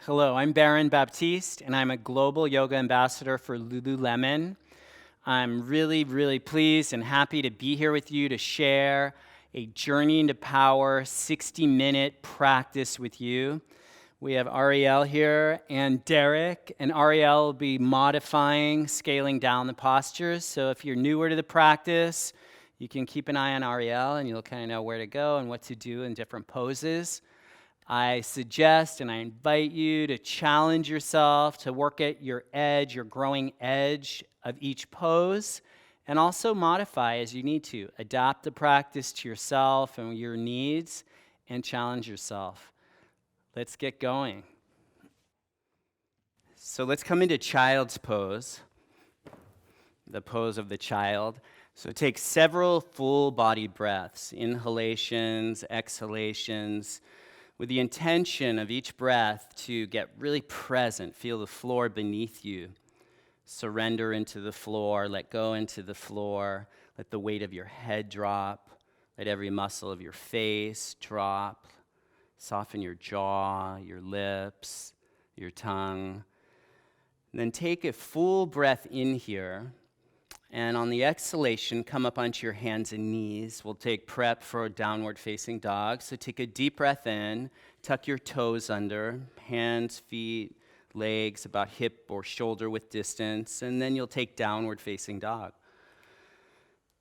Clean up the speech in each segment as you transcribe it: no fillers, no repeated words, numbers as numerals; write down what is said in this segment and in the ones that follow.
Hello, I'm Baron Baptiste, and I'm a global yoga ambassador for Lululemon. I'm really pleased and happy to be here with you to share a Journey into Power 60-minute practice with you. We have Ariel here and Derek, and Ariel will be modifying, scaling down the postures. So if you're newer to the practice, you can keep an eye on Ariel, and you'll kind of know where to go and what to do in different poses. I suggest and I invite you to challenge yourself to work at your edge, your growing edge of each pose, and also modify as you need to. Adapt the practice to yourself and your needs, and challenge yourself. Let's get going. So let's come into child's pose, the pose of the child. So take several full body breaths, inhalations, exhalations, with the intention of each breath to get really present. Feel the floor beneath you. Surrender into the floor, let go into the floor, let the weight of your head drop, let every muscle of your face drop, soften your jaw, your lips, your tongue. And then take a full breath in here, and on the exhalation, come up onto your hands and knees. We'll take prep for a downward facing dog. So take a deep breath in, tuck your toes under, hands, feet, legs about hip or shoulder width distance, and then you'll take downward facing dog.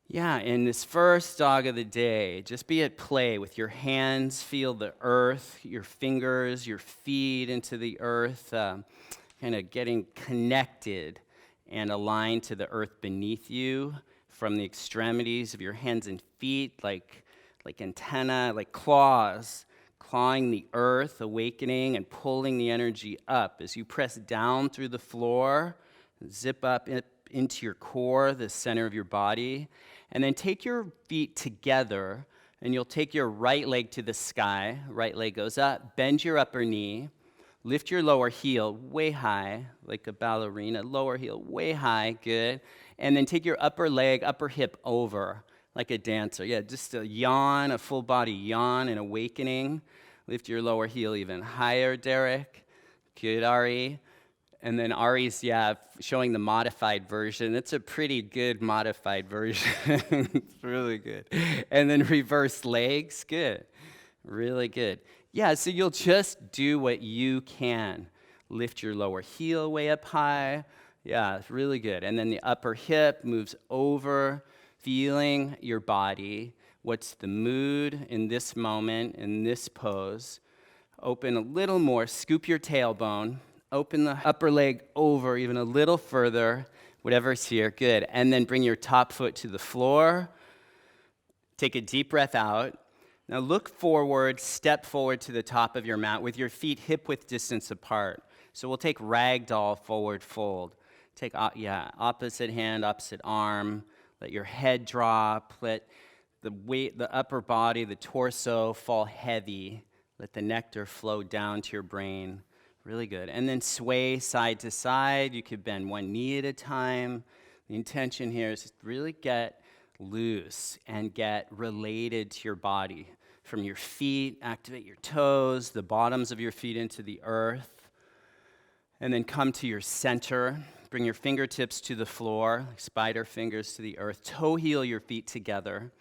Yeah, in this first dog of the day, just be at play with your hands, feel the earth, your fingers, your feet into the earth, kind of getting connected and aligned to the earth beneath you from the extremities of your hands and feet, like antenna, like claws, clawing the earth, awakening and pulling the energy up as you press down through the floor, zip up into your core, the center of your body, and then take your feet together, and you'll take your right leg to the sky. Right leg goes up, bend your upper knee, lift your lower heel way high, like a ballerina, lower heel way high, good. And then take your upper leg, upper hip over, like a dancer. Yeah, just a yawn, a full body yawn, and awakening. Lift your lower heel even higher, Derek. Good, Ari. And then Ari's, showing the modified version. It's a pretty good modified version. It's really good. And then reverse legs, good. Really good. Yeah, so you'll just do what you can. Lift your lower heel way up high. Yeah, it's really good. And then the upper hip moves over, feeling your body. What's the mood in this moment, in this pose? Open a little more, scoop your tailbone. Open the upper leg over even a little further, whatever's here, good. And then bring your top foot to the floor. Take a deep breath out. Now look forward, step forward to the top of your mat with your feet hip-width distance apart. So we'll take ragdoll forward fold. Take, opposite hand, opposite arm. Let your head drop. Let the weight, the upper body, the torso fall heavy. Let the nectar flow down to your brain. Really good. And then sway side to side. You could bend one knee at a time. The intention here is to really get loose and get related to your body. From your feet, activate your toes, the bottoms of your feet into the earth. And then come to your center. Bring your fingertips to the floor, like spider fingers to the earth. Toe heel your feet together.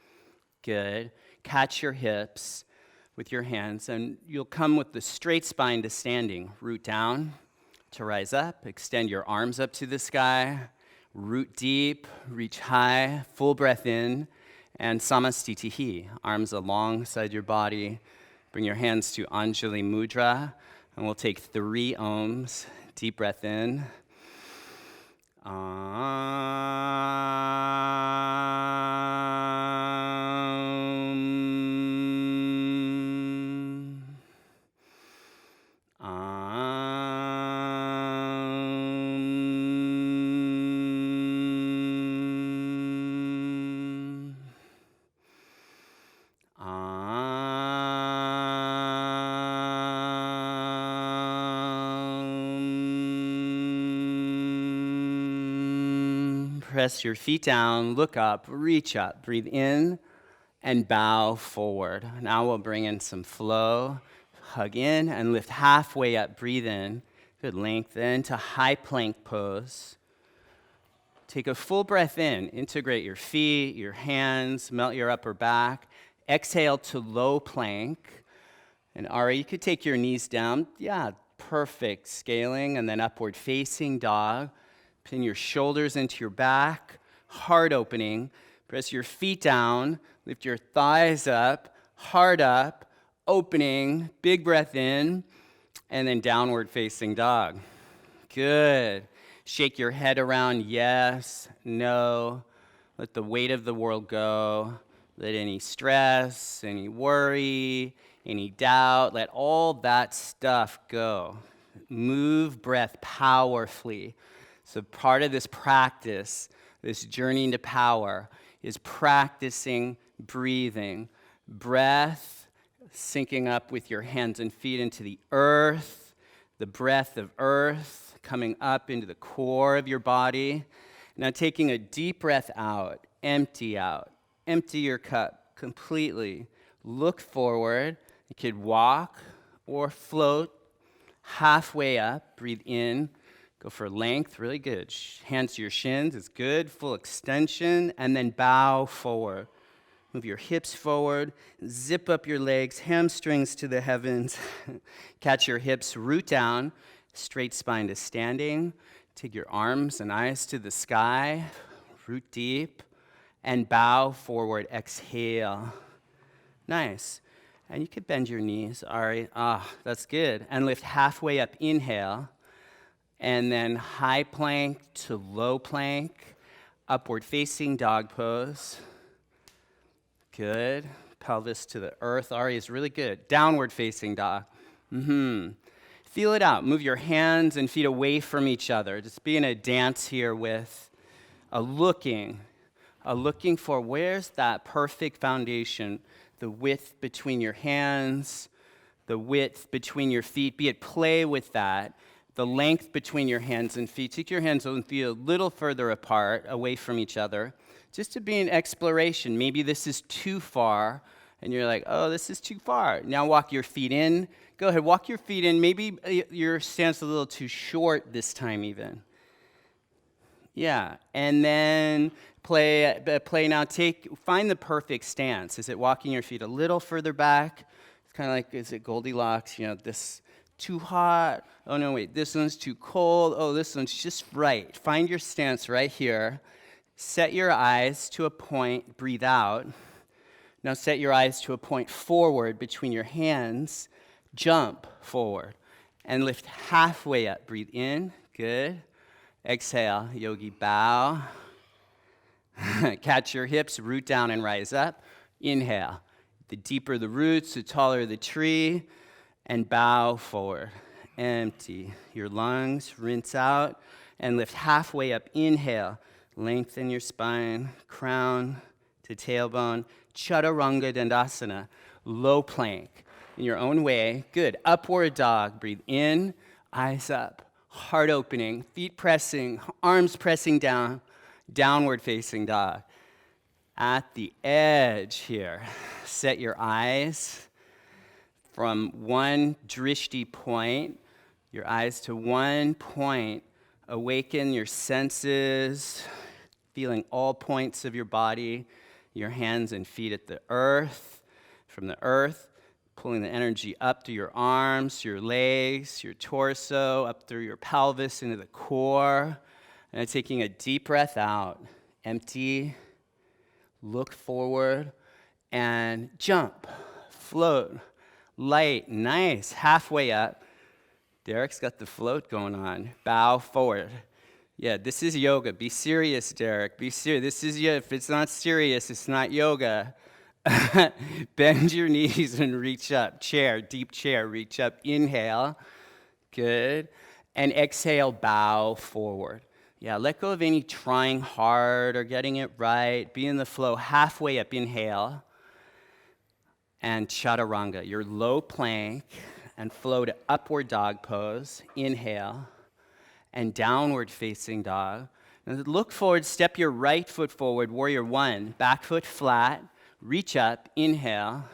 Good. Catch your hips with your hands, and you'll come with the straight spine to standing. Root down to rise up. Extend your arms up to the sky. Root deep, reach high, full breath in, and samastitihi, arms alongside your body. Bring your hands to anjali mudra, and we'll take 3 ohms. Deep breath in. Press your feet down, look up, reach up, breathe in, and bow forward. Now we'll bring in some flow. Hug in and lift halfway up. Breathe in. Good. Lengthen to high plank pose. Take a full breath in. Integrate your feet, your hands, melt your upper back. Exhale to low plank. And Ari, you could take your knees down. Yeah, perfect. Scaling and then upward facing dog. Pin your shoulders into your back. Heart opening. Press your feet down. Lift your thighs up. Heart up. Opening. Big breath in. And then downward facing dog. Good. Shake your head around, yes, no. Let the weight of the world go. Let any stress, any worry, any doubt, let all that stuff go. Move breath powerfully. So part of this practice, this journey into power, is practicing breathing. Breath, syncing up with your hands and feet into the earth, the breath of earth, coming up into the core of your body. Now taking a deep breath out. Empty your cup completely. Look forward. You could walk or float halfway up. Breathe in. Go for length, really good. Hands to your shins is good. Full extension, and then bow forward. Move your hips forward. Zip up your legs, hamstrings to the heavens. Catch your hips, root down. Straight spine to standing. Take your arms and eyes to the sky. Root deep. And bow forward. Exhale. Nice. And you could bend your knees, Ari. That's good. And lift halfway up. Inhale. And then high plank to low plank. Upward facing dog pose. Good. Pelvis to the earth. Ari is really good. Downward facing dog. Feel it out. Move your hands and feet away from each other. Just be in a dance here with a looking for where's that perfect foundation, the width between your hands, the width between your feet. Be at play with that, the length between your hands and feet. Take your hands and feet a little further apart, away from each other, just to be an exploration. Maybe this is too far, and you're like, oh, this is too far. Now walk your feet in. Go ahead, walk your feet in. Maybe your stance is a little too short this time even. Yeah, and then play now. Find the perfect stance. Is it walking your feet a little further back? It's kind of like, is it Goldilocks? This too hot. Oh, no, wait, this one's too cold. Oh, this one's just right. Find your stance right here. Set your eyes to a point. Breathe out. Now set your eyes to a point forward between your hands. Jump forward and lift halfway up. Breathe in. Good. Exhale. Yogi bow. Catch your hips. Root down and rise up. Inhale. The deeper the roots, the taller the tree. And bow forward. Empty your lungs. Rinse out and lift halfway up. Inhale. Lengthen your spine. Crown to tailbone. Chaturanga Dandasana. Low plank. In your own way. Good. Upward dog. Breathe in. Eyes up. Heart opening. Feet pressing. Arms pressing down. Downward facing dog. At the edge here. Set your eyes from one drishti point. Your eyes to one point. Awaken your senses. Feeling all points of your body. Your hands and feet at the earth. From the earth. Pulling the energy up through your arms, your legs, your torso, up through your pelvis, into the core. And then taking a deep breath out. Empty. Look forward. And jump. Float. Light. Nice. Halfway up. Derek's got the float going on. Bow forward. Yeah, this is yoga. Be serious, Derek. Be serious. This is if it's not serious, it's not yoga. Bend your knees and reach up. Chair, deep chair, reach up. Inhale. Good. And exhale, bow forward. Yeah, let go of any trying hard or getting it right. Be in the flow halfway up. Inhale. And chaturanga, your low plank, and flow to upward dog pose. Inhale. And downward facing dog. Now look forward, step your right foot forward. Warrior one. Back foot flat. Reach up, inhale,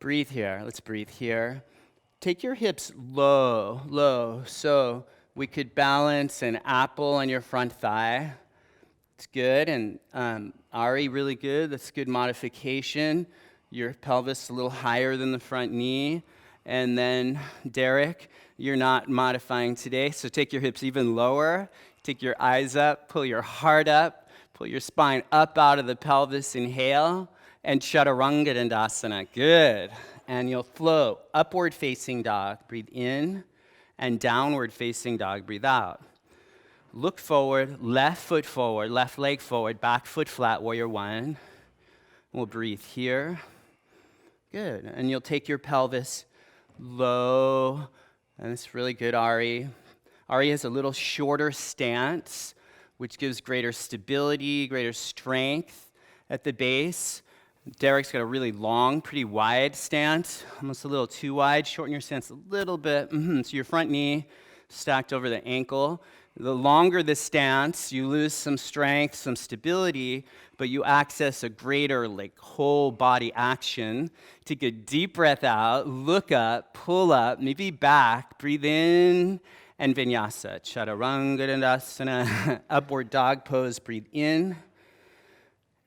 Breathe here. Let's breathe here. Take your hips low, low. So we could balance an apple on your front thigh. It's good. And Ari, really good. That's good modification. Your pelvis a little higher than the front knee. And then Derek, you're not modifying today. So take your hips even lower. Take your eyes up. Pull your heart up. Pull your spine up out of the pelvis. Inhale. And chaturanga dandasana. Good. And you'll flow. Upward facing dog. Breathe in. And downward facing dog. Breathe out. Look forward. Left foot forward. Left leg forward. Back foot flat. Warrior one. We'll breathe here. Good. And you'll take your pelvis low. And it's really good, Ari. Ari has a little shorter stance, which gives greater stability, greater strength at the base. Derek's got a really long, pretty wide stance, almost a little too wide. Shorten your stance a little bit. So your front knee stacked over the ankle. The longer the stance, you lose some strength, some stability, but you access a greater whole body action. Take a deep breath out, look up, pull up, maybe back, breathe in, and vinyasa. Chaturanga dandasana, upward dog pose, breathe in.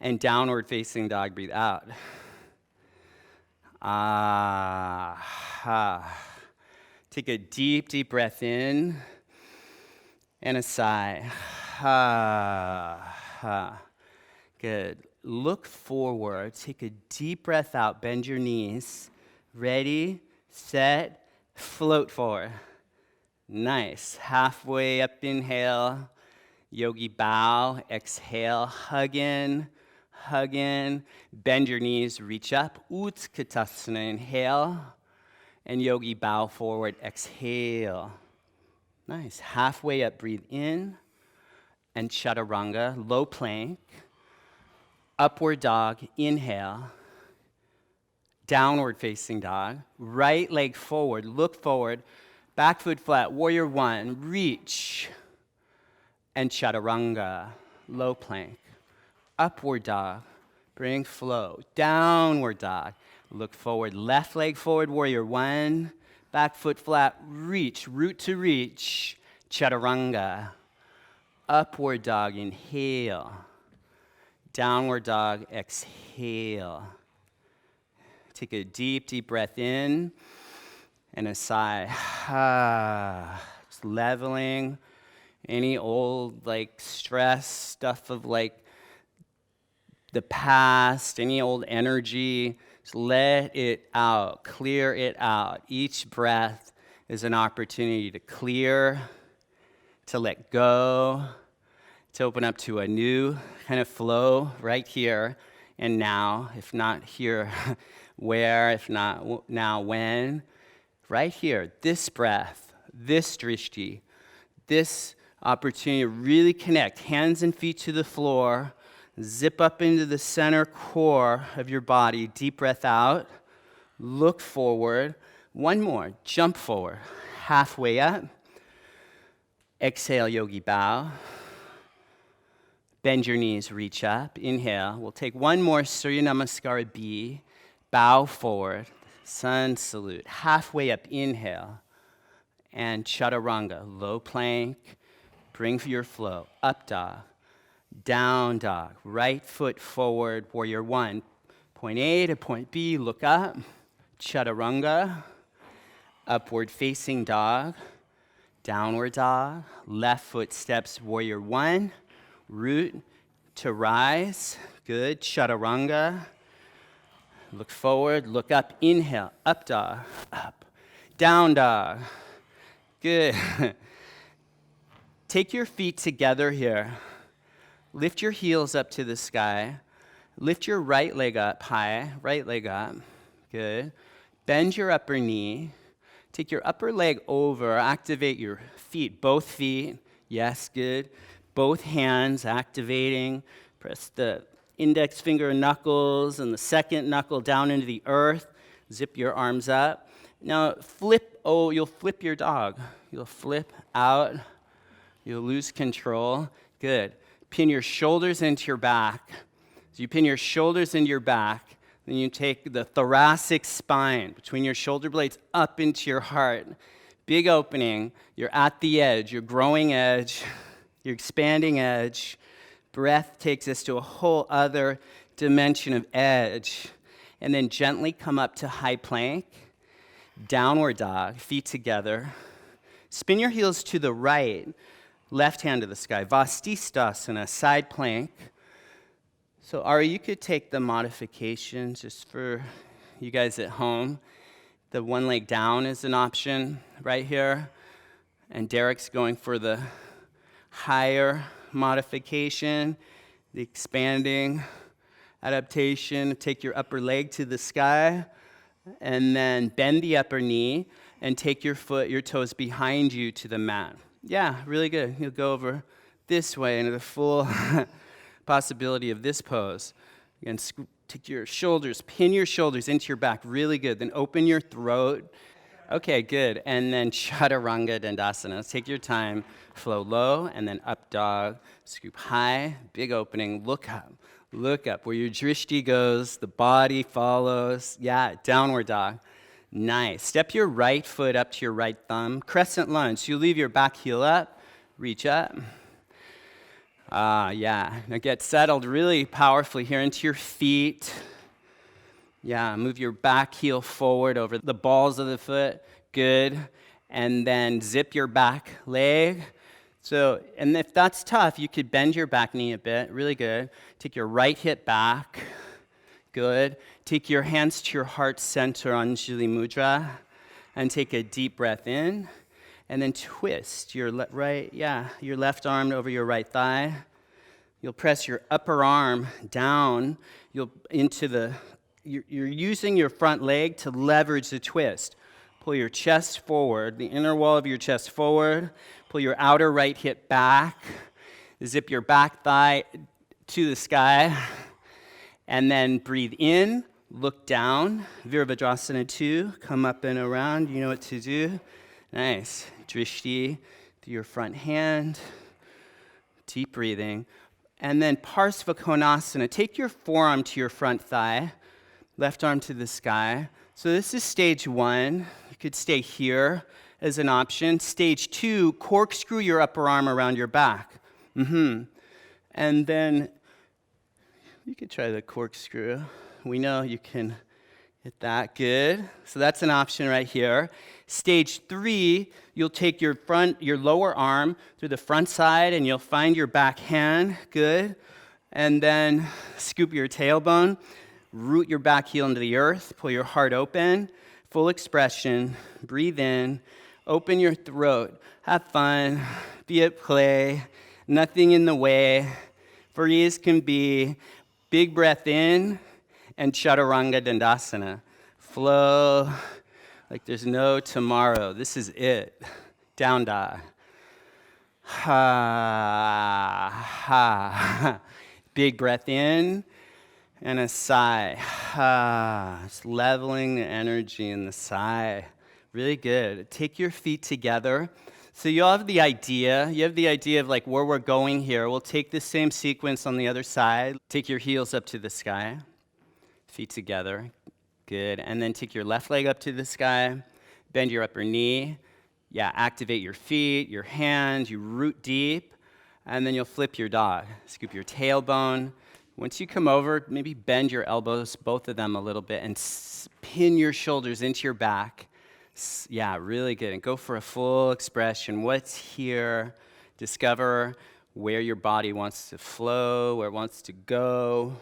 And downward facing dog, breathe out. Take a deep, deep breath in and a sigh. Good. Look forward. Take a deep breath out. Bend your knees. Ready, set, float forward. Nice. Halfway up, inhale. Yogi bow. Exhale. Hug in. Hug in, bend your knees, reach up, Utkatasana, inhale, and yogi bow forward, exhale. Nice, halfway up, breathe in, and chaturanga, low plank, upward dog, inhale, downward facing dog, right leg forward, look forward, back foot flat, warrior one, reach, and chaturanga, low plank. Upward dog, bring flow. Downward dog, look forward. Left leg forward, warrior one. Back foot flat, reach, root to reach. Chaturanga. Upward dog, inhale. Downward dog, exhale. Take a deep, deep breath in and a sigh. Just leveling any old stress, stuff of the past, any old energy, just let it out, clear it out. Each breath is an opportunity to clear, to let go, to open up to a new kind of flow right here and now. If not here, where? If not now, when? Right here, this breath, this drishti, this opportunity to really connect, hands and feet to the floor. Zip up into the center core of your body. Deep breath out. Look forward. One more. Jump forward. Halfway up. Exhale, yogi bow. Bend your knees, reach up. Inhale. We'll take one more Surya Namaskara B. Bow forward. Sun salute. Halfway up. Inhale. And chaturanga. Low plank. Bring for your flow. Up dog. Down dog, right foot forward, warrior one. Point A to point B, look up. Chaturanga, upward facing dog. Downward dog, left foot steps, warrior one. Root to rise, good. Chaturanga, look forward, look up, inhale. Up dog, up. Down dog, good. Take your feet together here. Lift your heels up to the sky. Lift your right leg up high, right leg up. Good. Bend your upper knee. Take your upper leg over. Activate your feet, both feet. Yes, good. Both hands activating. Press the index finger knuckles and the second knuckle down into the earth. Zip your arms up. Now you'll flip your dog. You'll flip out. You'll lose control. Good. Pin your shoulders into your back. As you pin your shoulders into your back, Then you take the thoracic spine between your shoulder blades up into your heart. Big opening. You're at the edge. You're growing edge. You're expanding edge. Breath takes us to a whole other dimension of edge. And then gently come up to high plank. Downward dog, feet together. Spin your heels to the right, left hand to the sky. Vastisthasana, side plank. So Ari, you could take the modification just for you guys at home. The one leg down is an option right here. And Derek's going for the higher modification, the expanding adaptation. Take your upper leg to the sky. And then bend the upper knee and take your toes behind you to the mat. Yeah, really good. You'll go over this way into the full possibility of this pose. Again, take your shoulders, pin your shoulders into your back. Really good. Then open your throat. Okay, good. And then chaturanga dandasana. Let's take your time. Flow low and then up dog. Scoop high. Big opening. Look up. Look up. Where your drishti goes, the body follows. Yeah, downward dog. Nice. Step your right foot up to your right thumb. Crescent lunge. So you leave your back heel up. Reach up. Yeah. Now get settled really powerfully here into your feet. Yeah, move your back heel forward over the balls of the foot. Good. And then zip your back leg. So, and if that's tough, you could bend your back knee a bit. Really good. Take your right hip back. Good. Take your hands to your heart center, anjali mudra, and take a deep breath in. And then twist your your left arm over your right thigh. You'll press your upper arm down. You're using your front leg to leverage the twist. Pull your chest forward, the inner wall of your chest forward. Pull your outer right hip back. Zip your back thigh to the sky. And then breathe in, look down. Virabhadrasana 2, come up and around. You know what to do. Nice. Drishti to your front hand. Deep breathing. And then Parsva Konasana. Take your forearm to your front thigh. Left arm to the sky. So this is stage 1. You could stay here as an option. Stage 2, corkscrew your upper arm around your back. And then you could try the corkscrew. We know you can hit that. Good. So that's an option right here. Stage 3, you'll take your lower arm through the front side and you'll find your back hand. Good. And then scoop your tailbone. Root your back heel into the earth. Pull your heart open. Full expression. Breathe in. Open your throat. Have fun. Be at play. Nothing in the way. Free as can be. Big breath in. And chaturanga dandasana. Flow like there's no tomorrow. This is it. Down dog. Ha. Ha. Big breath in. And a sigh. Just leveling the energy in the sigh. Really good. Take your feet together. So you have the idea. You have the idea of like where we're going here. We'll take the same sequence on the other side. Take your heels up to the sky. Feet together. Good. And then take your left leg up to the sky. Bend your upper knee. Yeah, activate your feet, your hands. You root deep. And then you'll flip your dog. Scoop your tailbone. Once you come over, maybe bend your elbows, both of them a little bit, and pin your shoulders into your back. Yeah, really good. And go for a full expression. What's here? Discover where your body wants to flow, where it wants to go,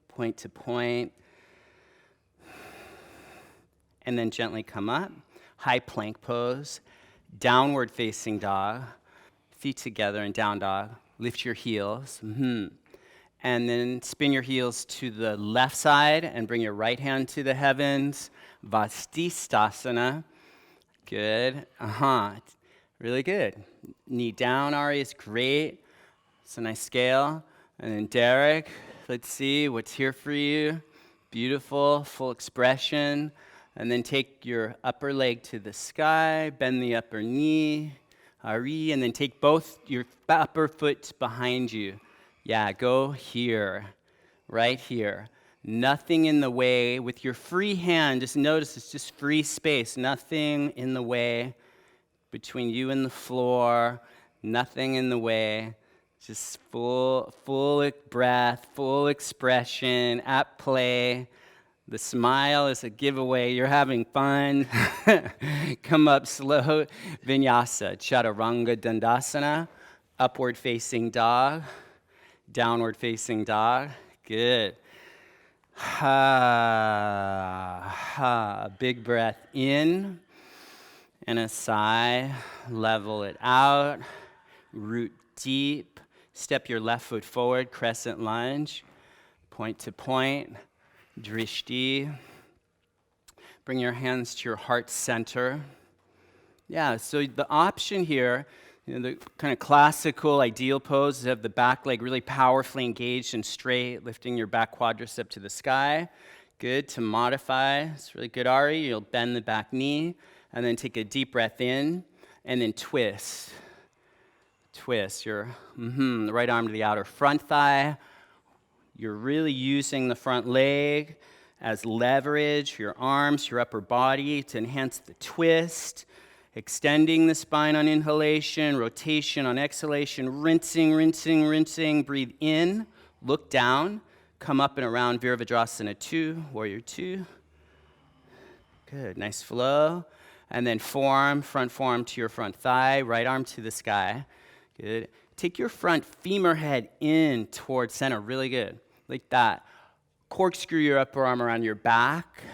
point to point. And then gently come up. High plank pose. Downward facing dog. Feet together in down dog. Lift your heels. And then spin your heels to the left side and bring your right hand to the heavens. Vastisthasana. Good. Really good. Knee down, Ari, is great. It's a nice scale. And then Derek, let's see what's here for you. Beautiful, full expression. And then take your upper leg to the sky, bend the upper knee, Ari, and then take both your upper foot behind you. Yeah, go here, right here. Nothing in the way. With your free hand, just notice it's just free space. Nothing in the way between you and the floor. Nothing in the way. Just full breath, full expression, at play. The smile is a giveaway. You're having fun. Come up slow. Vinyasa, Chaturanga Dandasana. Upward facing dog. Downward facing dog. Good. Big breath in. And a sigh. Level it out. Root deep. Step your left foot forward. Crescent lunge. Point to point. Drishti. Bring your hands to your heart center. Yeah, so the option here, the kind of classical ideal pose is have the back leg really powerfully engaged and straight, lifting your back quadricep to the sky. Good. To modify, it's really good, Ari. You'll bend the back knee, and then take a deep breath in, and then twist. Twist your the right arm to the outer front thigh. You're really using the front leg as leverage for your arms, your upper body to enhance the twist. Extending the spine on inhalation, rotation on exhalation, rinsing. Breathe in, look down, come up and around Virabhadrasana 2, Warrior 2. Good, nice flow. And then front forearm to your front thigh, right arm to the sky. Good. Take your front femur head in towards center, really good, like that. Corkscrew your upper arm around your back,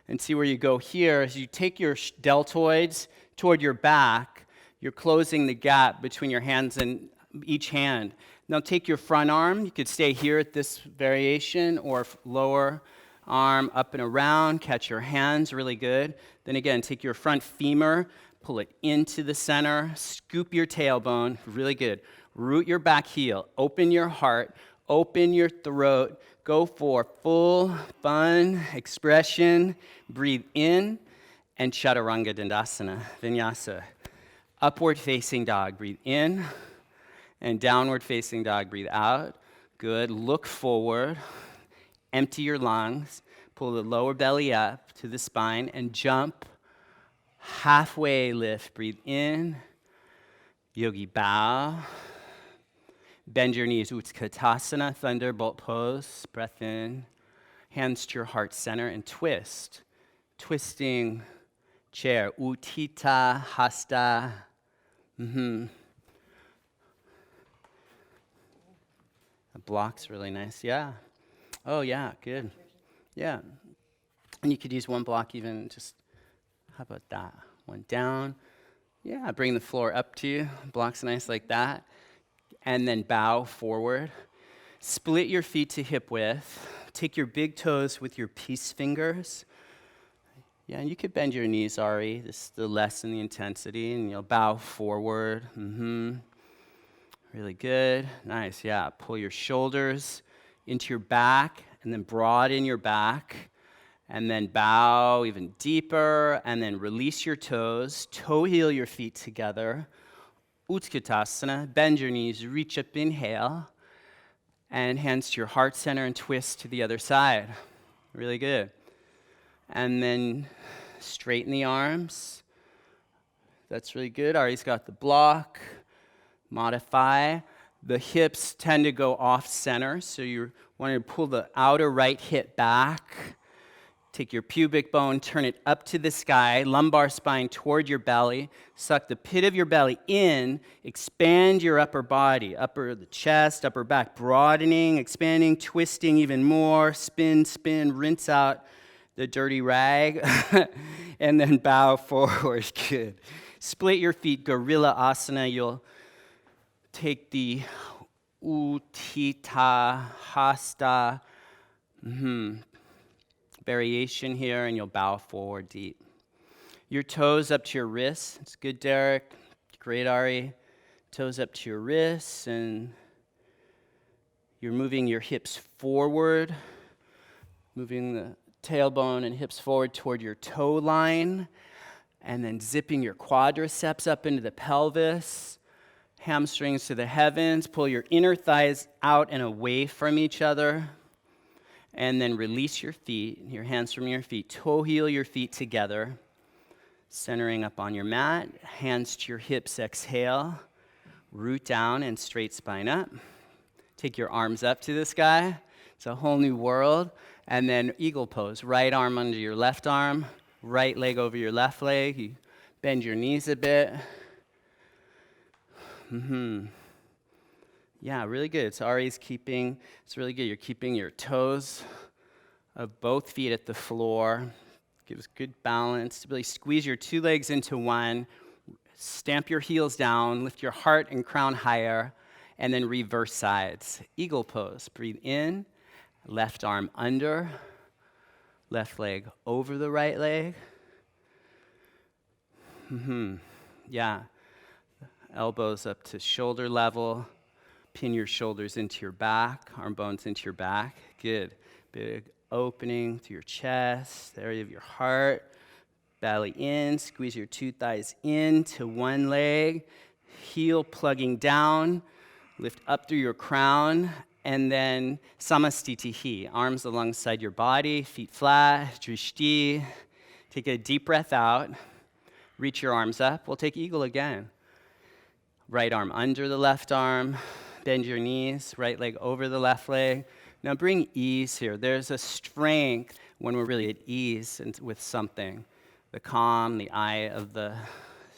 and see where you go here. As you take your deltoids toward your back, you're closing the gap between your hands and each hand. Now take your front arm. You could stay here at this variation, or lower arm up and around. Catch your hands, really good. Then again, take your front femur, pull it into the center, scoop your tailbone, really good. Root your back heel, open your heart, open your throat. Go for full, fun expression. Breathe in, and Chaturanga Dandasana, Vinyasa. Upward facing dog, breathe in, and downward facing dog, breathe out. Good, look forward, empty your lungs, pull the lower belly up to the spine, and jump. Halfway lift, breathe in, yogi bow. Bend your knees, Utkatasana, thunderbolt pose, breath in. Hands to your heart center and twist. Twisting chair, Utthita Hasta. The block's really nice, yeah. Oh yeah, good. Yeah. And you could use one block even, just, how about that? One down. Yeah, bring the floor up to you. Block's nice like that. And then bow forward. Split your feet to hip width. Take your big toes with your peace fingers. Yeah, and you could bend your knees, Ari. This is to lessen the intensity. And you'll bow forward. Really good. Nice, yeah. Pull your shoulders into your back, and then broaden your back. And then bow even deeper, and then release your toes. Toe heel your feet together. Utkatasana, bend your knees, reach up, inhale, and hands to your heart center and twist to the other side. Really good. And then straighten the arms. That's really good. Ari's got the block. Modify. The hips tend to go off center, so you want to pull the outer right hip back. Take your pubic bone, turn it up to the sky, lumbar spine toward your belly. Suck the pit of your belly in, expand your upper body, the chest, upper back, broadening, expanding, twisting even more. Spin, rinse out the dirty rag, and then bow forward. Good. Split your feet, Gorilla Asana. You'll take the Utthita Hasta variation here, and you'll bow forward deep. Your toes up to your wrists. It's good, Derek. Great, Ari. Toes up to your wrists, and you're moving your hips forward, moving the tailbone and hips forward toward your toe line, and then zipping your quadriceps up into the pelvis, hamstrings to the heavens. Pull your inner thighs out and away from each other. And then release your feet, your hands from your feet. Toe heel your feet together, centering up on your mat. Hands to your hips, exhale. Root down and straight spine up. Take your arms up to the sky. It's a whole new world. And then eagle pose. Right arm under your left arm. Right leg over your left leg. You bend your knees a bit. Yeah, really good. It's really good. You're keeping your toes of both feet at the floor. Gives good balance. Really squeeze your two legs into one. Stamp your heels down. Lift your heart and crown higher. And then reverse sides. Eagle pose. Breathe in. Left arm under. Left leg over the right leg. Yeah. Elbows up to shoulder level. Pin your shoulders into your back, arm bones into your back. Good. Big opening to your chest, the area of your heart. Belly in, squeeze your two thighs into one leg. Heel plugging down. Lift up through your crown. And then samastitihi, arms alongside your body, feet flat, drishti. Take a deep breath out. Reach your arms up. We'll take eagle again. Right arm under the left arm. Bend your knees, right leg over the left leg. Now bring ease here. There's a strength when we're really at ease with something. The calm, the eye of the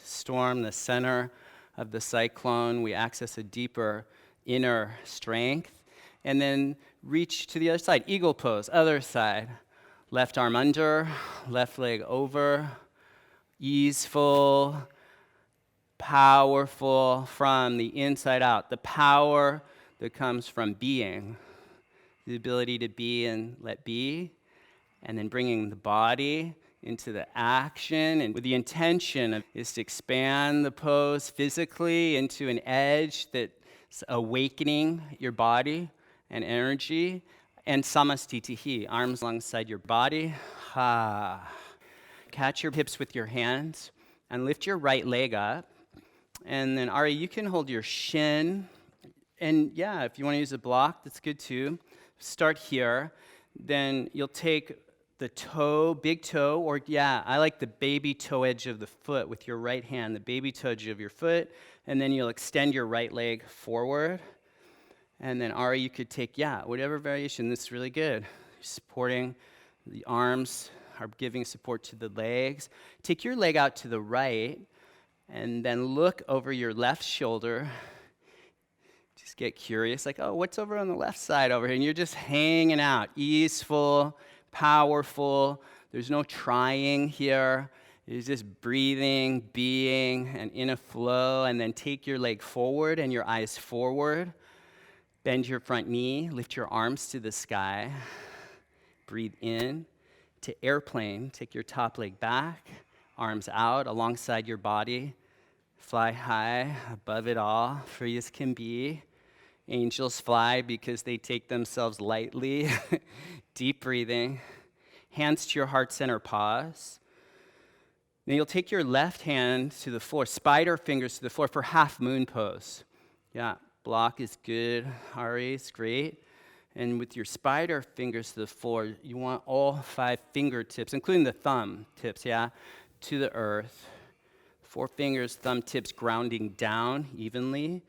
storm, the center of the cyclone. We access a deeper inner strength. And then reach to the other side. Eagle pose, other side. Left arm under, left leg over. Easeful. Powerful from the inside out. The power that comes from being. The ability to be and let be. And then bringing the body into the action. And with the intention is to expand the pose physically into an edge that's awakening your body and energy. And samastitihi, arms alongside your body. Ha. Catch your hips with your hands and lift your right leg up. And then, Ari, you can hold your shin. And yeah, if you want to use a block, that's good too. Start here. Then you'll take the toe, big toe, or yeah, I like the baby toe edge of the foot with your right hand, the baby toe edge of your foot. And then you'll extend your right leg forward. And then, Ari, you could take, whatever variation. This is really good. Supporting the arms are giving support to the legs. Take your leg out to the right. And then look over your left shoulder. Just get curious, like, oh, what's over on the left side over here? And you're just hanging out, easeful, powerful. There's no trying here. You're just breathing, being, and in a flow. And then take your leg forward and your eyes forward. Bend your front knee. Lift your arms to the sky. Breathe in to airplane. Take your top leg back. Arms out alongside your body. Fly high above it all, free as can be. Angels fly because they take themselves lightly. Deep breathing. Hands to your heart center, pause. Then you'll take your left hand to the floor, spider fingers to the floor for half moon pose. Yeah, block is good. Ari, it's great. And with your spider fingers to the floor, you want all 5 fingertips, including the thumb tips, to the earth. 4 fingers, thumb tips grounding down evenly.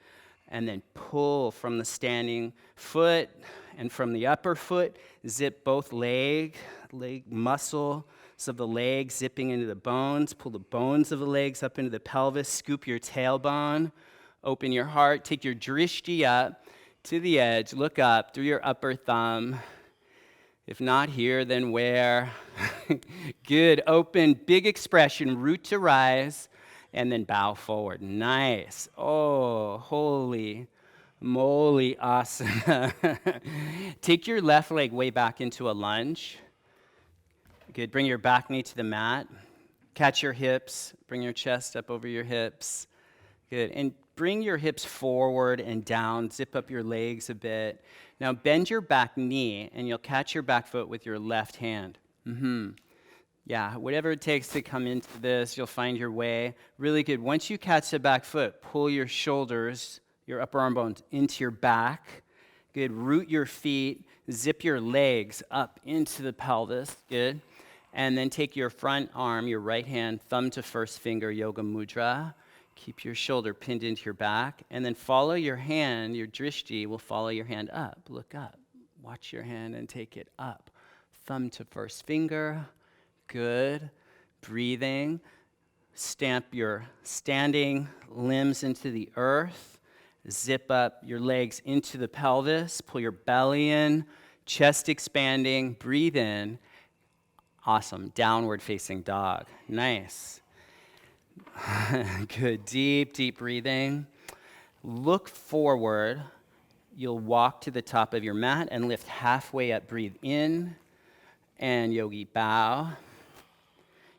And then pull from the standing foot and from the upper foot. Zip both leg muscles of the leg zipping into the bones. Pull the bones of the legs up into the pelvis. Scoop your tailbone. Open your heart. Take your drishti up to the edge. Look up through your upper thumb. If not here, then where? Good. Open, big expression, root to rise, and then bow forward. Nice. Oh, holy moly, asana. Take your left leg way back into a lunge. Good. Bring your back knee to the mat. Catch your hips. Bring your chest up over your hips. Good. And bring your hips forward and down. Zip up your legs a bit. Now bend your back knee, and you'll catch your back foot with your left hand. Yeah, whatever it takes to come into this, you'll find your way. Really good. Once you catch the back foot, pull your shoulders, your upper arm bones into your back. Good. Root your feet, zip your legs up into the pelvis. Good. And then take your front arm, your right hand, thumb to first finger, yoga mudra. Keep your shoulder pinned into your back. And then follow your hand, your drishti will follow your hand up. Look up. Watch your hand and take it up. Thumb to first finger. Good. Breathing. Stamp your standing limbs into the earth. Zip up your legs into the pelvis. Pull your belly in. Chest expanding. Breathe in. Awesome. Downward facing dog. Nice. Good. Deep, deep breathing. Look forward. You'll walk to the top of your mat and lift halfway up. Breathe in. And yogi bow.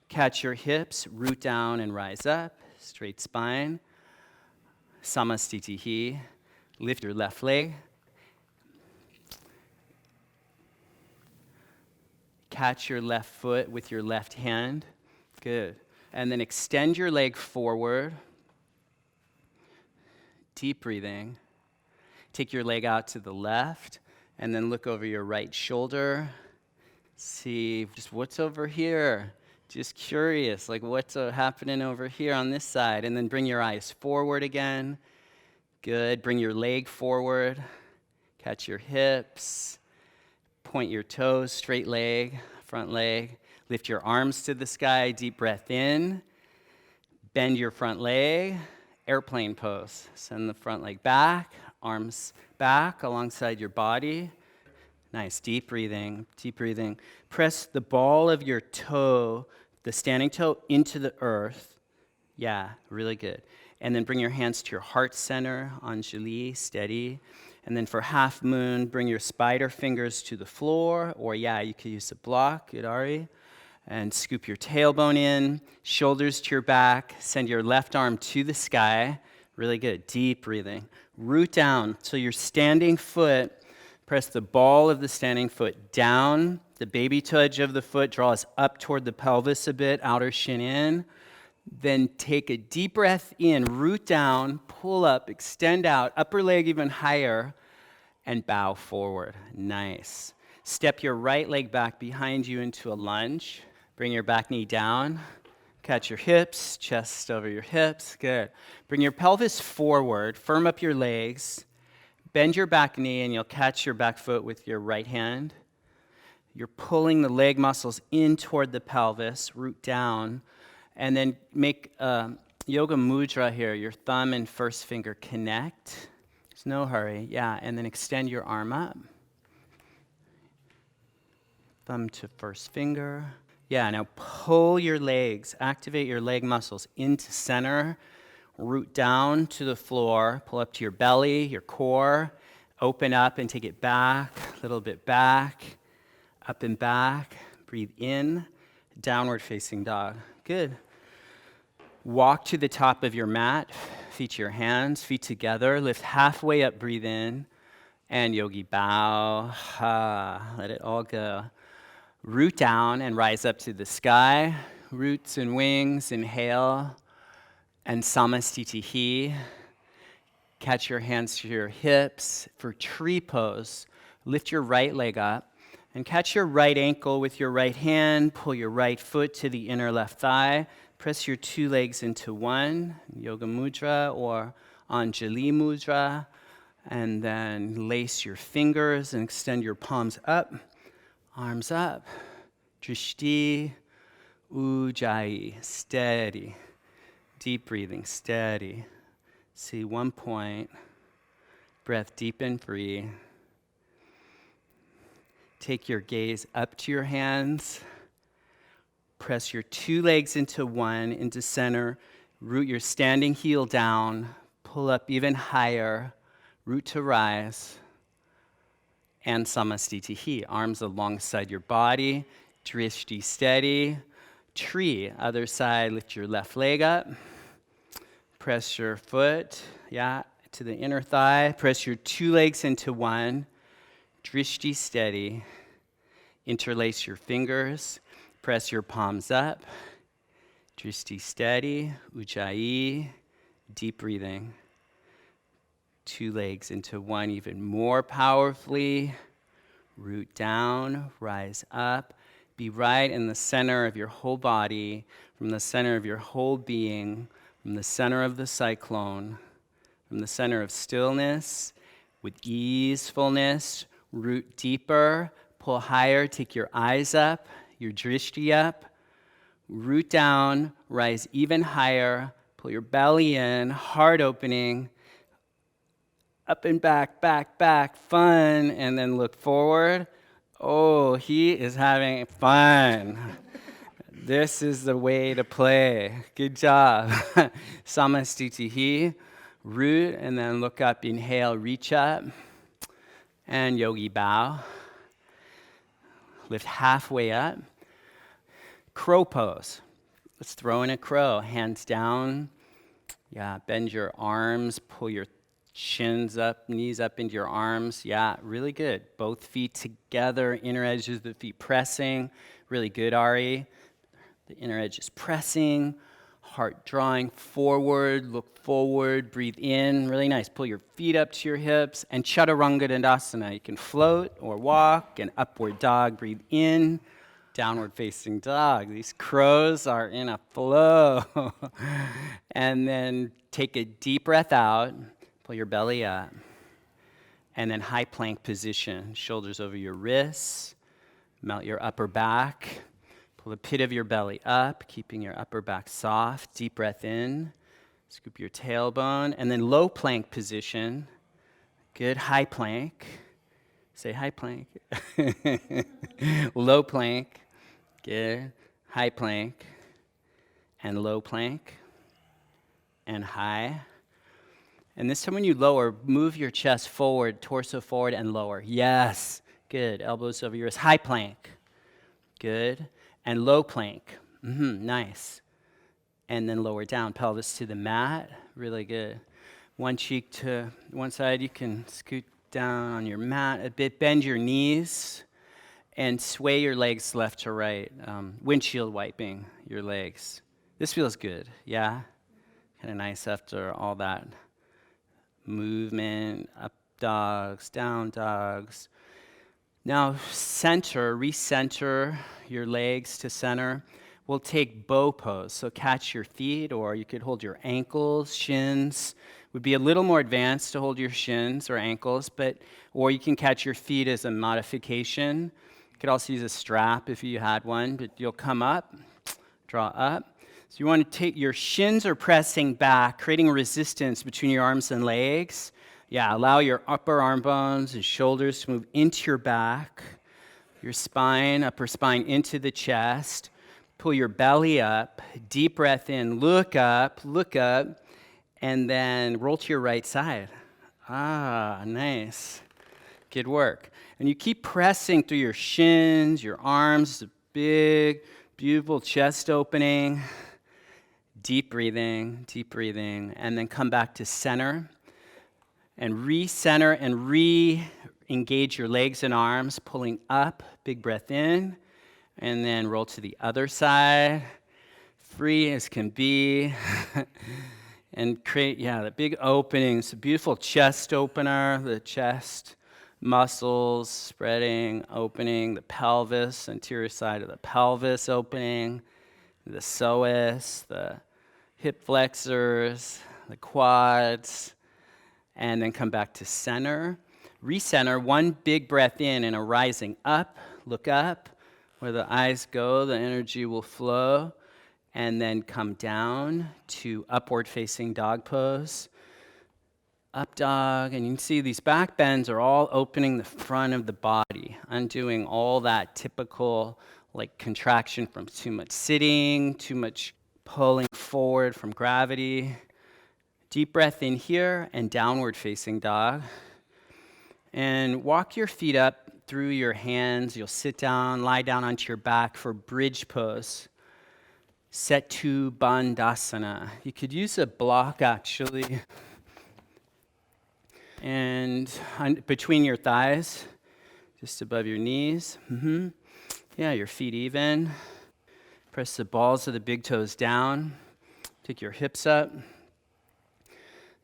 Catch your hips, root down and rise up, straight spine. Samastitihi. Lift your left leg. Catch your left foot with your left hand. Good. And then extend your leg forward. Deep breathing. Take your leg out to the left, and then look over your right shoulder. See just what's over here. Just curious, like what's happening over here on this side. And then bring your eyes forward again. Good. Bring your leg forward. Catch your hips. Point your toes, straight leg, front leg. Lift your arms to the sky. Deep breath in. Bend your front leg. Airplane pose. Send the front leg back. Arms back alongside your body. Nice, deep breathing, deep breathing. Press the ball of your toe, the standing toe, into the earth. Yeah, really good. And then bring your hands to your heart center, anjali, steady. And then for half moon, bring your spider fingers to the floor, or you could use a block, Udari. And scoop your tailbone in, shoulders to your back, send your left arm to the sky. Really good, deep breathing. Root down, so your standing foot. Press the ball of the standing foot down. The baby toe edge of the foot draws up toward the pelvis a bit, outer shin in. Then take a deep breath in, root down, pull up, extend out, upper leg even higher, and bow forward. Nice. Step your right leg back behind you into a lunge. Bring your back knee down. Catch your hips, chest over your hips. Good. Bring your pelvis forward, firm up your legs. Bend your back knee and you'll catch your back foot with your right hand. You're pulling the leg muscles in toward the pelvis, root down, and then make a yoga mudra here. Your thumb and first finger connect. There's no hurry. Yeah, and then extend your arm up. Thumb to first finger. Yeah, now pull your legs, activate your leg muscles into center. Root down to the floor, pull up to your belly, your core, open up and take it back, a little bit back, up and back. Breathe in, downward facing dog. Good. Walk to the top of your mat, feet to your hands, feet together, lift halfway up, breathe in, and yogi bow. Let it all go. Root down and rise up to the sky, roots and wings, inhale. And samastitihi. Catch your hands to your hips. For tree pose, lift your right leg up and catch your right ankle with your right hand. Pull your right foot to the inner left thigh. Press your two legs into one, yoga mudra or anjali mudra. And then lace your fingers and extend your palms up, arms up. Drishti, ujjayi, steady. Deep breathing, steady. See 1 point. Breath deep and free. Take your gaze up to your hands. Press your two legs into one, into center. Root your standing heel down. Pull up even higher. Root to rise. And samastitihi. Arms alongside your body. Drishti steady. Tree, other side, lift your left leg up. Press your foot, to the inner thigh. Press your two legs into one. Drishti steady. Interlace your fingers. Press your palms up. Drishti steady. Ujjayi. Deep breathing. 2 legs into one even more powerfully. Root down, rise up. Be right in the center of your whole body, from the center of your whole being, from the center of the cyclone, from the center of stillness, with easefulness. Root deeper, pull higher, take your eyes up, your drishti up. Root down, rise even higher, pull your belly in, heart opening, up and back, back, back, fun, and then look forward. Oh, he is having fun. This is the way to play. Good job. Samastitihi, root, and then look up, inhale, reach up, and yogi bow. Lift halfway up. Crow pose. Let's throw in a crow, hands down. Yeah, bend your arms, pull your shins up, knees up into your arms. Yeah, really good. Both feet together, inner edges of the feet pressing. Really good, Ari. The inner edge is pressing, heart drawing forward, look forward, breathe in. Really nice. Pull your feet up to your hips. And Chaturanga Dandasana. You can float or walk. And upward dog, breathe in. Downward facing dog. These crows are in a flow. And then take a deep breath out. Pull your belly up. And then high plank position. Shoulders over your wrists. Melt your upper back. Pull the pit of your belly up, keeping your upper back soft. Deep breath in. Scoop your tailbone. And then low plank position. Good. High plank. Say high plank. Low plank. Good. High plank. And low plank. And high. And this time when you lower, move your chest forward, torso forward, and lower. Yes. Good. Elbows over your wrists. High plank. Good. And low plank. Nice. And then lower down, pelvis to the mat. Really good. One cheek to one side. You can scoot down on your mat a bit. Bend your knees and sway your legs left to right. Windshield wiping your legs. This feels good. Yeah? Kind of nice after all that movement. Up dogs, down dogs. Now recenter your legs to center. We'll take bow pose. So catch your feet, or you could hold your ankles, shins. Would be a little more advanced to hold your shins or ankles, or you can catch your feet as a modification. You could also use a strap if you had one, but you'll come up, draw up. So you want to take your shins are pressing back, creating resistance between your arms and legs. Yeah, allow your upper arm bones and shoulders to move into your back, your spine, upper spine into the chest. Pull your belly up, deep breath in, look up, and then roll to your right side. Ah, nice. Good work. And you keep pressing through your shins, your arms, a big, beautiful chest opening. Deep breathing, and then come back to center. And re-center and re-engage your legs and arms, pulling up, big breath in, and then roll to the other side, free as can be, and create, the big openings, a beautiful chest opener, the chest muscles spreading, opening, the pelvis, anterior side of the pelvis opening, the psoas, the hip flexors, the quads, and then come back to center. Recenter, one big breath in and a rising up, look up. Where the eyes go, the energy will flow. And then come down to upward facing dog pose. Up dog, and you can see these back bends are all opening the front of the body, undoing all that typical contraction from too much sitting, too much pulling forward from gravity. Deep breath in here and downward facing dog. And walk your feet up through your hands. You'll sit down, lie down onto your back for bridge pose. Setu Bandhasana. You could use a block actually. And between your thighs, just above your knees. Yeah, your feet even. Press the balls of the big toes down. Take your hips up.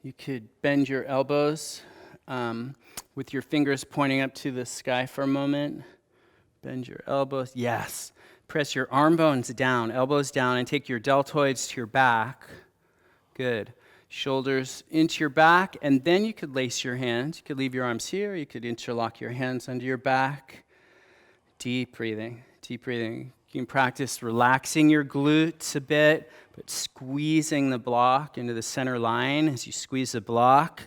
You could bend your elbows with your fingers pointing up to the sky for a moment. Bend your elbows. Yes. Press your arm bones down, elbows down, and take your deltoids to your back. Good. Shoulders into your back, and then you could lace your hands. You could leave your arms here. You could interlock your hands under your back. Deep breathing, deep breathing. You can practice relaxing your glutes a bit, but squeezing the block into the center line as you squeeze the block.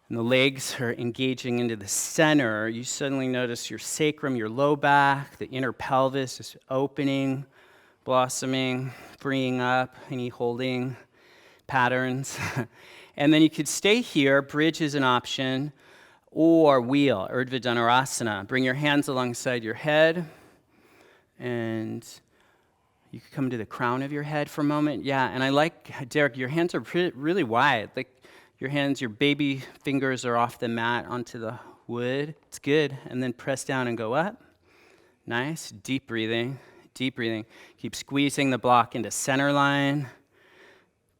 And the legs are engaging into the center. You suddenly notice your sacrum, your low back, the inner pelvis is opening, blossoming, freeing up any holding patterns. And then you could stay here. Bridge is an option. Or wheel, Urdhva Dhanurasana. Bring your hands alongside your head. And you could come to the crown of your head for a moment. Yeah, and I like, Derek, your hands are really wide. Like your hands, your baby fingers are off the mat onto the wood. It's good. And then press down and go up. Nice. Deep breathing. Deep breathing. Keep squeezing the block into center line.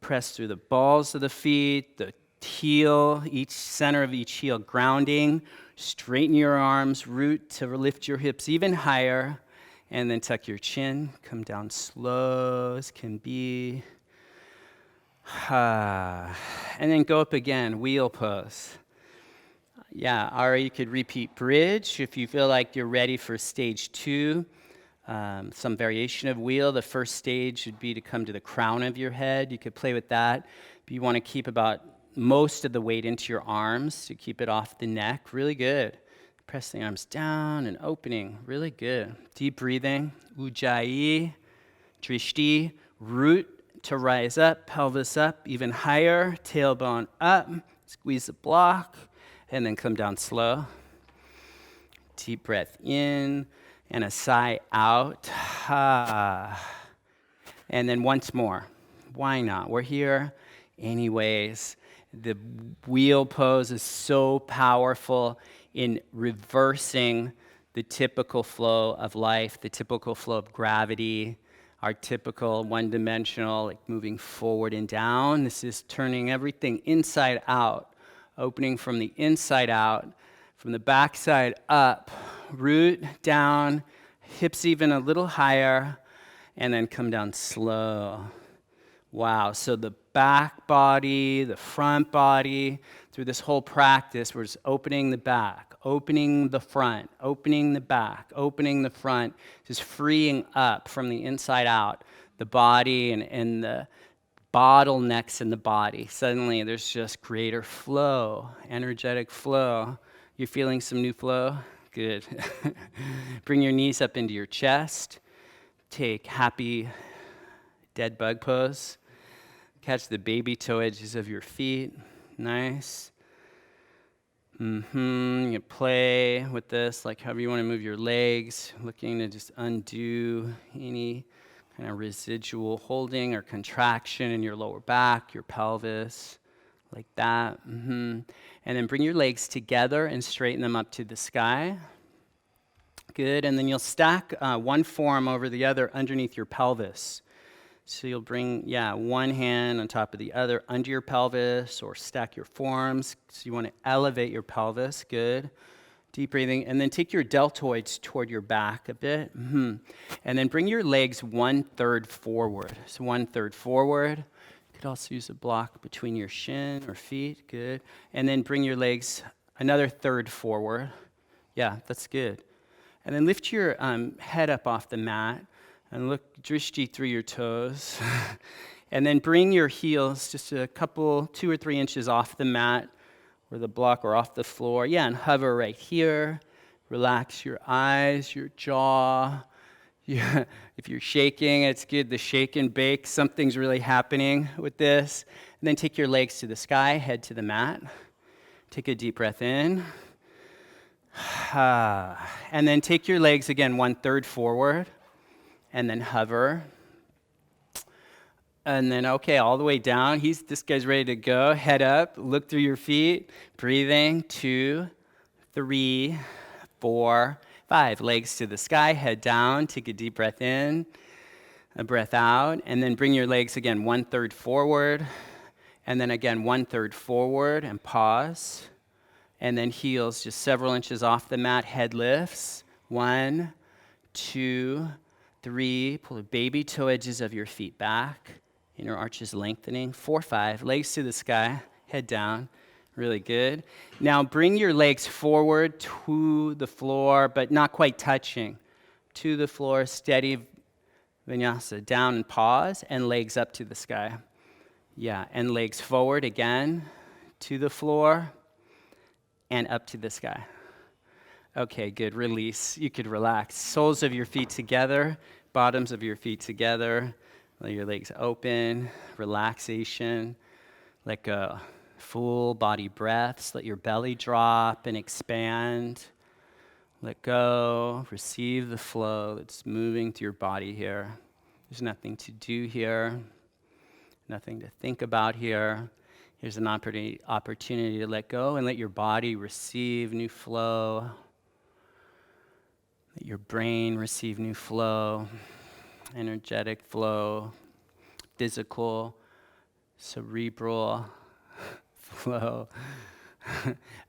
Press through the balls of the feet, the heel, each center of each heel grounding. Straighten your arms, root to lift your hips even higher. And then tuck your chin. Come down slow as can be. And then go up again, wheel pose. Yeah, or you could repeat bridge if you feel like you're ready for stage 2. Some variation of wheel. The first stage would be to come to the crown of your head. You could play with that. But you want to keep about most of the weight into your arms to keep it off the neck. Really good. Press the arms down and opening. Really good. Deep breathing. Ujjayi, drishti. Root to rise up, pelvis up, even higher. Tailbone up. Squeeze the block. And then come down slow. Deep breath in. And a sigh out. And then once more. Why not? We're here anyways. The wheel pose is so powerful in reversing the typical flow of life, the typical flow of gravity, our typical one-dimensional, like moving forward and down. This is turning everything inside out, opening from the inside out, from the backside up, root down, hips even a little higher, and then come down slow. Wow, so the back body, the front body, through this whole practice, we're just opening the back, opening the front, opening the back, opening the front, just freeing up from the inside out, the body and the bottlenecks in the body. Suddenly there's just greater flow, energetic flow. You're feeling some new flow? Good. Bring your knees up into your chest. Take happy dead bug pose. Catch the baby toe edges of your feet. Nice. You play with this, like however you want to move your legs, looking to just undo any kind of residual holding or contraction in your lower back, your pelvis, like that. And then bring your legs together and straighten them up to the sky. Good, and then you'll stack one forearm over the other underneath your pelvis. So you'll bring, one hand on top of the other under your pelvis, or stack your forearms. So you want to elevate your pelvis. Good. Deep breathing. And then take your deltoids toward your back a bit. And then bring your legs 1/3 forward. So 1/3 forward. You could also use a block between your shin or feet. Good. And then bring your legs another 1/3 forward. Yeah, that's good. And then lift your head up off the mat and look drishti through your toes. And then bring your heels just a couple, 2 or 3 inches off the mat or the block or off the floor. Yeah, and hover right here. Relax your eyes, your jaw. Yeah, if you're shaking, it's good to shake and bake. Something's really happening with this. And then take your legs to the sky, head to the mat. Take a deep breath in. And then take your legs again 1/3 forward, and then hover. And then, okay, all the way down. This guy's ready to go. Head up, look through your feet, breathing. 2, 3, 4, 5. Legs to the sky, head down. Take a deep breath in, a breath out, and then bring your legs again 1/3 forward, And then again, 1/3 forward and pause. And then heels just several inches off the mat, head lifts. 1, 2, 3. Pull the baby toe edges of your feet back. Inner arches lengthening. 4, 5. Legs to the sky, head down. Really good. Now bring your legs forward to the floor, but not quite touching. To the floor, steady vinyasa. Down and pause, and legs up to the sky. Yeah, and legs forward again, to the floor, and up to the sky. Okay, good. Release. You could relax. Soles of your feet together, bottoms of your feet together. Let your legs open. Relaxation. Let go. Full body breaths. Let your belly drop and expand. Let go. Receive the flow that's moving through your body here. There's nothing to do here. Nothing to think about here. Here's an opportunity to let go and let your body receive new flow. Let your brain receive new flow, energetic flow, physical, cerebral flow.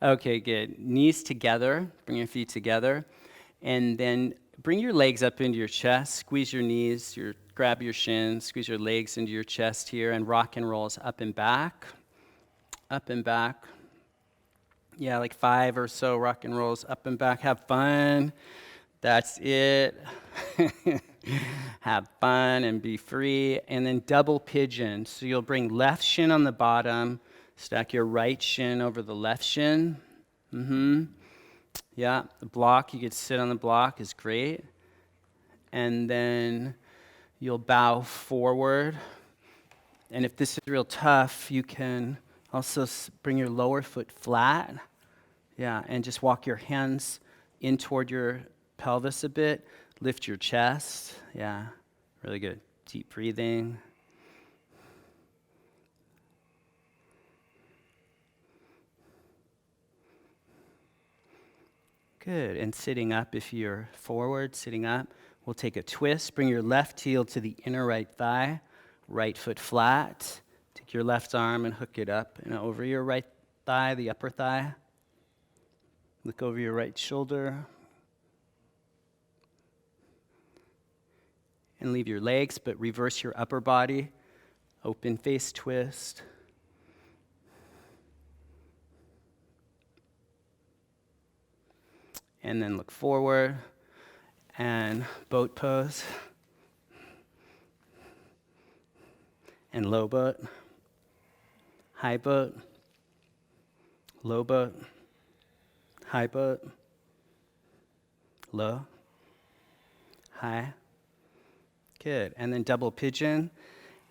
Okay, good. Knees together, bring your feet together, and then bring your legs up into your chest, squeeze your knees, grab your shins, squeeze your legs into your chest here, and rock and rolls up and back. Up and back. Yeah, like 5 or so rock and rolls up and back. Have fun. That's it. Have fun and be free. And then double pigeon. So you'll bring left shin on the bottom, stack your right shin over the left shin. Yeah, the block, you could sit on the block is great. And then you'll bow forward. And if this is real tough, you can also bring your lower foot flat. Yeah, and just walk your hands in toward your pelvis a bit. Lift your chest. Yeah, really good. Deep breathing. Good. And sitting up, if you're forward, sitting up, we'll take a twist. Bring your left heel to the inner right thigh. Right foot flat. Take your left arm and hook it up and over your right thigh, the upper thigh. Look over your right shoulder. And leave your legs, but reverse your upper body. Open face twist. And then look forward and boat pose. And low boat, high boat, low boat, high boat, low, high. Good. And then double pigeon,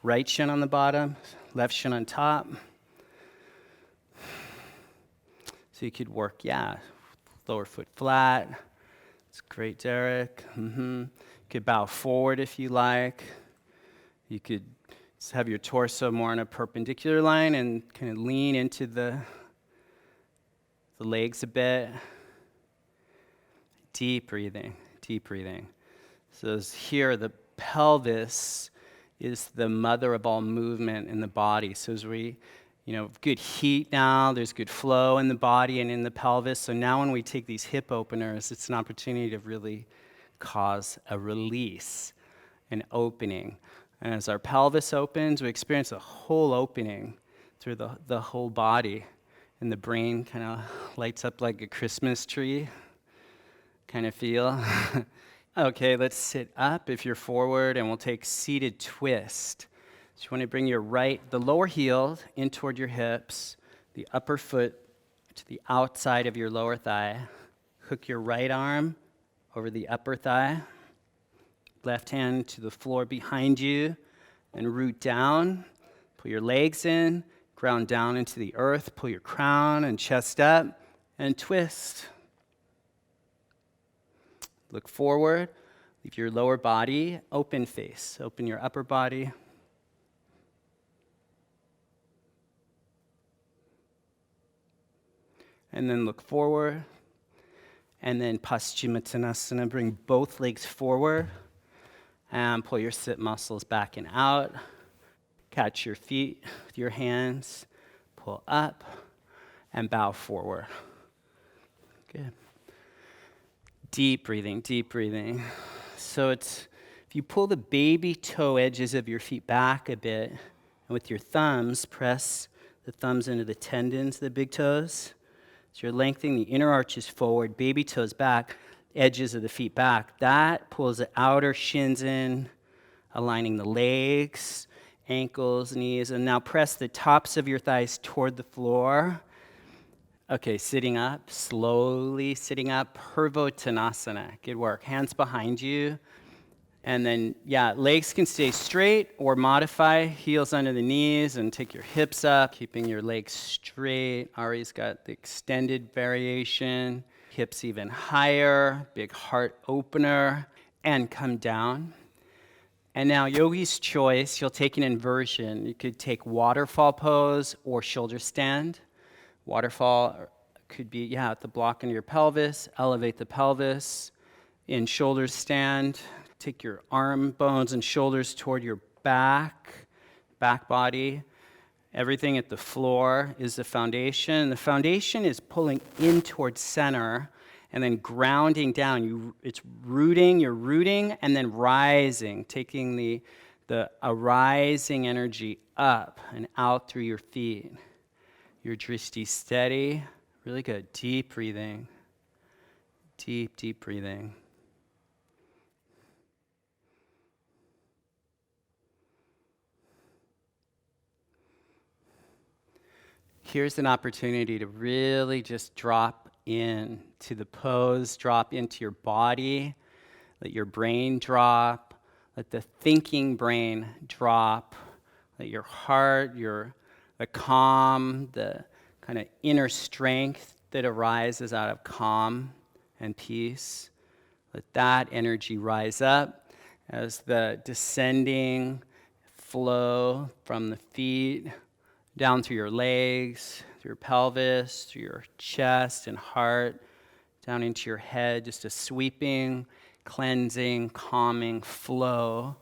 right shin on the bottom, left shin on top. So you could work, lower foot flat. It's great, Derek. You could bow forward if you like. You could have your torso more on a perpendicular line and kind of lean into the legs a bit. Deep breathing, deep breathing. So here, the pelvis is the mother of all movement in the body. So as we, good heat now, there's good flow in the body and in the pelvis. So now when we take these hip openers, it's an opportunity to really cause a release, an opening. And as our pelvis opens, we experience a whole opening through the whole body. And the brain kind of lights up like a Christmas tree kind of feel. Okay, let's sit up if you're forward, and we'll take seated twist. So you want to bring the lower heel in toward your hips, the upper foot to the outside of your lower thigh. Hook your right arm over the upper thigh. Left hand to the floor behind you, and root down. Pull your legs in, ground down into the earth. Pull your crown and chest up, and twist. Look forward. Leave your lower body open face. Open your upper body. And then look forward. And then Paschimottanasana. Bring both legs forward. And pull your sit muscles back and out. Catch your feet with your hands, pull up, and bow forward. Good. Deep breathing, deep breathing. So if you pull the baby toe edges of your feet back a bit, and with your thumbs, press the thumbs into the tendons of the big toes. So you're lengthening the inner arches forward, baby toes back, edges of the feet back. That pulls the outer shins in, aligning the legs, ankles, knees, and now press the tops of your thighs toward the floor. Okay, sitting up, slowly sitting up, Purvottanasana. Good work. Hands behind you. And then, legs can stay straight or modify, heels under the knees, and take your hips up, keeping your legs straight. Ari's got the extended variation, hips even higher, big heart opener, and come down. And now, yogi's choice, you'll take an inversion. You could take waterfall pose or shoulder stand. Waterfall could be, at the block into your pelvis, elevate the pelvis. In shoulder stand, take your arm bones and shoulders toward your back body. Everything at the floor is the foundation. The foundation is pulling in towards center and then grounding down. It's rooting, you're rooting, and then rising, taking the rising energy up and out through your feet. Your drishti steady. Really good. Deep breathing. Deep, deep breathing. Here's an opportunity to really just drop in to the pose, drop into your body, let your brain drop, let the thinking brain drop, let your heart, the calm, the kind of inner strength that arises out of calm and peace, let that energy rise up as the descending flow from the feet down through your legs, through your pelvis, through your chest and heart, down into your head, just a sweeping, cleansing, calming flow,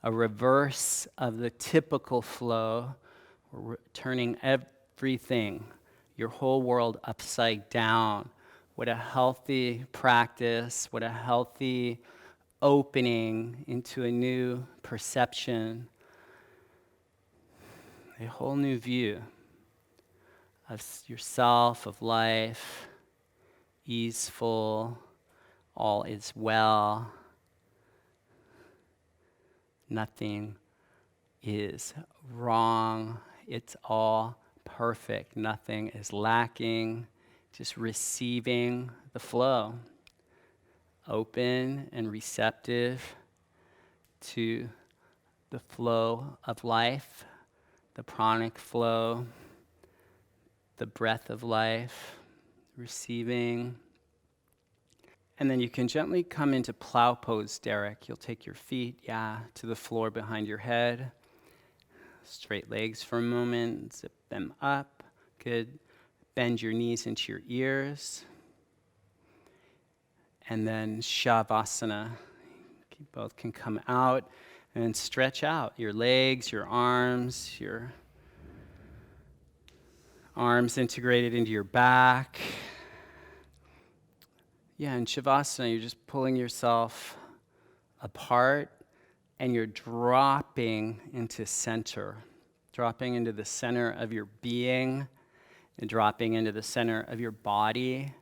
a reverse of the typical flow. We're turning everything, your whole world upside down. What a healthy practice, what a healthy opening into a new perception, a whole new view of yourself, of life, easeful, all is well. Nothing is wrong. It's all perfect. Nothing is lacking. Just receiving the flow. Open and receptive to the flow of life, the pranic flow, the breath of life, receiving. And then you can gently come into plow pose, Derek. You'll take your feet, to the floor behind your head. Straight legs for a moment, zip them up. Good. Bend your knees into your ears. And then Shavasana. You both can come out and stretch out your legs, your arms integrated into your back. In Shavasana, you're just pulling yourself apart and you're dropping into center, dropping into the center of your being and dropping into the center of your body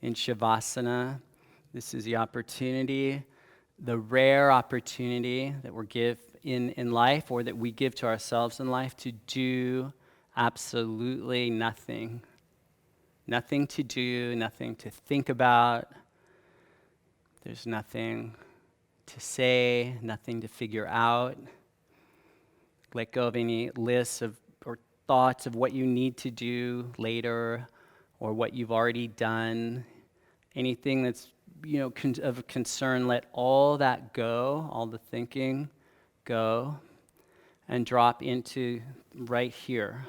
in Shavasana. This is the opportunity, the rare opportunity that we're given in life, or that we give to ourselves in life, to do absolutely nothing. Nothing to do, nothing to think about. There's nothing to say, nothing to figure out. Let go of any lists or thoughts of what you need to do later or what you've already done. Anything that's of concern, let all that go, all the thinking go, and drop into right here,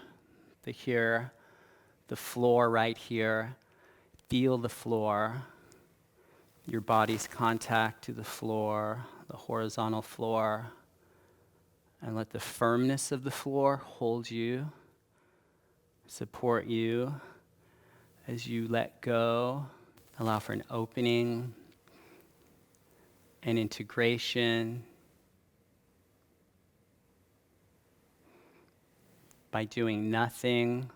the floor right here. Feel the floor, your body's contact to the floor, the horizontal floor, And let the firmness of the floor hold you, support you as you let go. Allow for an opening and integration. By doing nothing,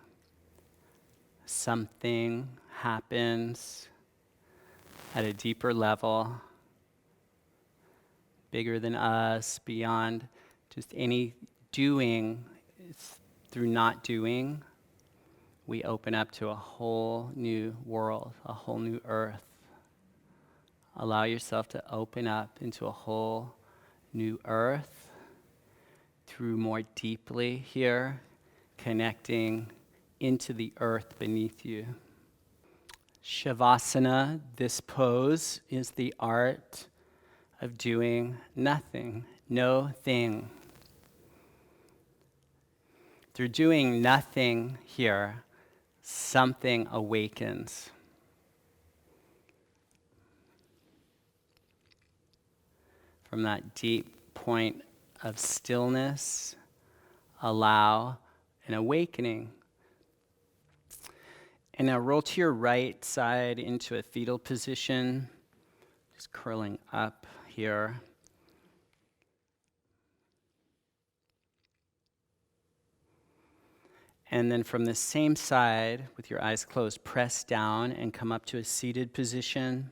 something happens at a deeper level, bigger than us, beyond just any doing. It's through not doing, we open up to a whole new world, a whole new earth. Allow yourself to open up into a whole new earth through more deeply here, connecting into the earth beneath you. Shavasana, this pose, is the art of doing nothing, no thing. Through doing nothing here, something awakens. From that deep point of stillness, allow an awakening. And now roll to your right side into a fetal position, just curling up here. And then from the same side, with your eyes closed, press down and come up to a seated position.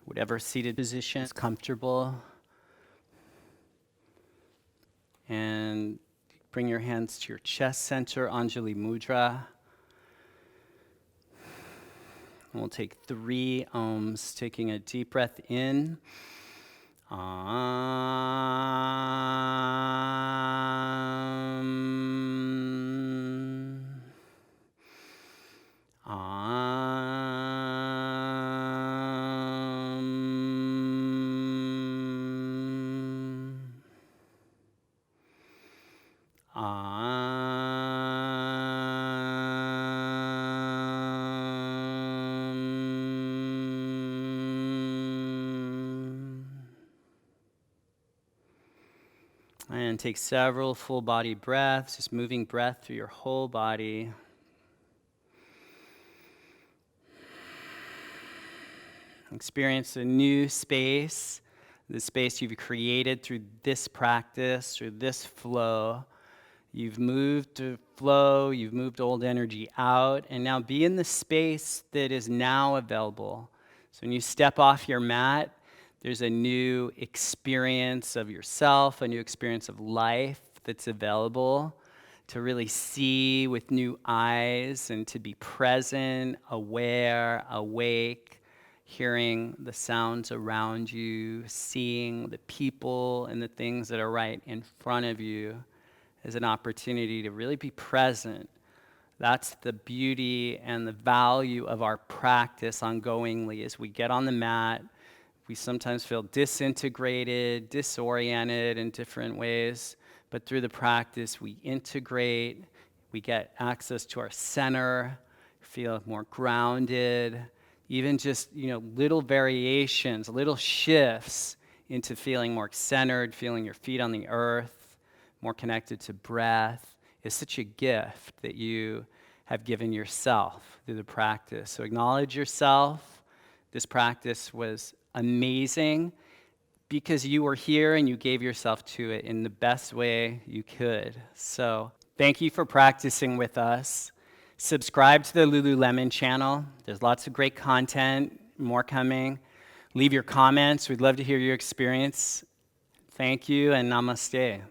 Whatever seated position is comfortable. And bring your hands to your chest center, Anjali mudra. And we'll take 3 ohms, taking a deep breath in. And take several full body breaths, just moving breath through your whole body. Experience a new space, the space you've created through this practice, through this flow. You've moved to flow, you've moved old energy out, and now be in the space that is now available. So when you step off your mat, there's a new experience of yourself, a new experience of life that's available to really see with new eyes and to be present, aware, awake, hearing the sounds around you, seeing the people and the things that are right in front of you as an opportunity to really be present. That's the beauty and the value of our practice ongoingly. As we get on the mat, we sometimes feel disintegrated, disoriented in different ways, but through the practice, we integrate, we get access to our center, feel more grounded, even just, little variations, little shifts into feeling more centered, feeling your feet on the earth, more connected to breath, is such a gift that you have given yourself through the practice. So acknowledge yourself. This practice was amazing because you were here and you gave yourself to it in the best way you could. So thank you for practicing with us. Subscribe to the Lululemon channel. There's lots of great content, more coming. Leave your comments. We'd love to hear your experience. Thank you and namaste.